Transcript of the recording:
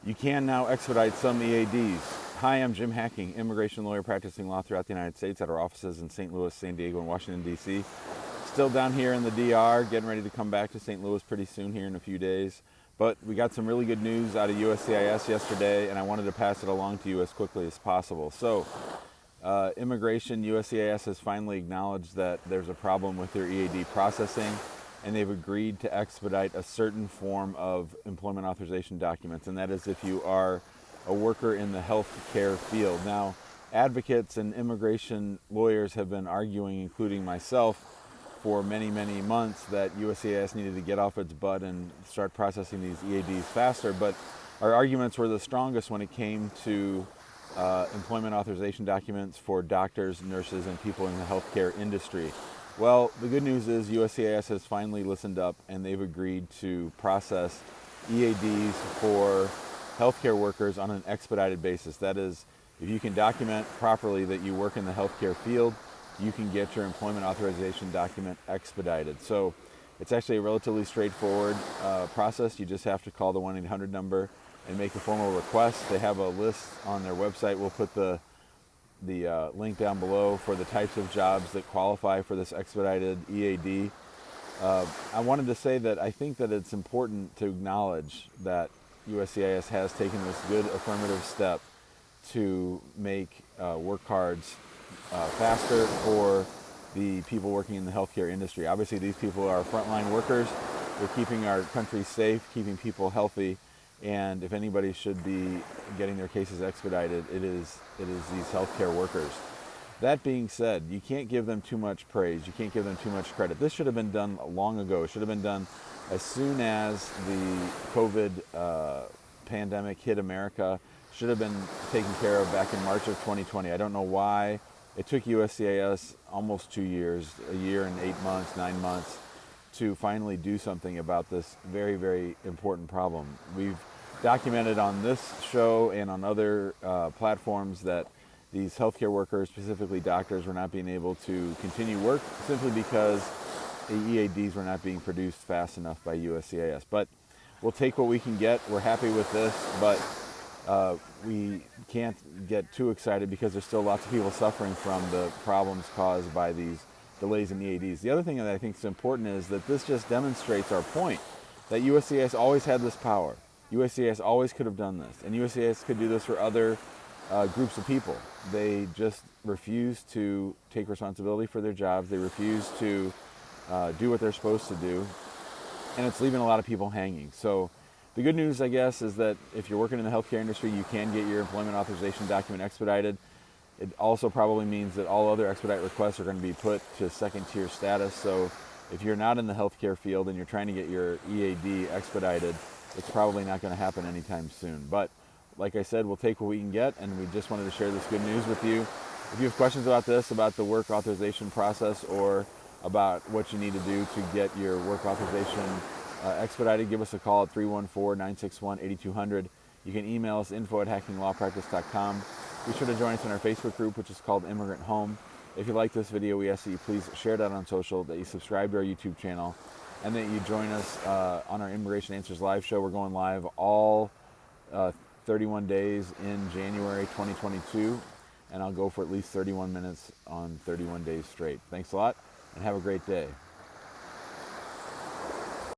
You can now expedite some EADs. Hi, I'm Jim Hacking, immigration lawyer practicing law throughout the United States at our offices in St. Louis, San Diego, and Washington, D.C. Still down here in the DR, getting ready to come back to St. Louis pretty soon here in a few days. But we got some really good news out of USCIS yesterday, and I wanted to pass it along to you as quickly as possible. So, immigration, USCIS has finally acknowledged that there's a problem with their EAD processing, and they've agreed to expedite a certain form of employment authorization documents, and that is if you are a worker in the healthcare field. Now, advocates and immigration lawyers have been arguing, including myself, for many, many months that USCIS needed to get off its butt and start processing these EADs faster, but our arguments were the strongest when it came to employment authorization documents for doctors, nurses, and people in the healthcare industry. Well, the good news is USCIS has finally listened up and they've agreed to process EADs for healthcare workers on an expedited basis. That is, if you can document properly that you work in the healthcare field, you can get your employment authorization document expedited. So it's actually a relatively straightforward process. You just have to call the 1-800 number and make a formal request. They have a list on their website. We'll put the link down below for the types of jobs that qualify for this expedited EAD. I wanted to say that I think that it's important to acknowledge that USCIS has taken this good affirmative step to make work cards faster for the people working in the healthcare industry. Obviously, these people are frontline workers. They're keeping our country safe, keeping people healthy, and if anybody should be getting their cases expedited, it is these healthcare workers. That being said, you can't give them too much praise. You can't give them too much credit. This should have been done long ago. It should have been done as soon as the COVID pandemic hit America. Should have been taken care of back in March of 2020. I don't know why it took USCIS almost 2 years, a year and 8 months, 9 months, to finally do something about this very, very important problem. We've documented on this show and on other platforms that these healthcare workers, specifically doctors, were not being able to continue work simply because the EADs were not being produced fast enough by USCIS. But we'll take what we can get. We're happy with this, but we can't get too excited because there's still lots of people suffering from the problems caused by these delays in EADs. The other thing that I think is important is that this just demonstrates our point that USCIS always had this power. USCIS always could have done this, and USCIS could do this for other groups of people. They just refuse to take responsibility for their jobs. They refuse to do what they're supposed to do, and it's leaving a lot of people hanging. So the good news, I guess, is that if you're working in the healthcare industry, you can get your employment authorization document expedited. It also probably means that all other expedite requests are going to be put to second-tier status. So if you're not in the healthcare field and you're trying to get your EAD expedited, it's probably not going to happen anytime soon. But like I said, we'll take what we can get, and we just wanted to share this good news with you. If you have questions about this, about the work authorization process, or about what you need to do to get your work authorization expedited, give us a call at 314-961-8200. You can email us info@hackinglawpractice.com. Be sure to join us in our Facebook group, which is called Immigrant Home. If you like this video, we ask that you please share that on social, that you subscribe to our YouTube channel, and that you join us on our Immigration Answers live show. We're going live all 31 days in January 2022, and I'll go for at least 31 minutes on 31 days straight. Thanks a lot, and have a great day.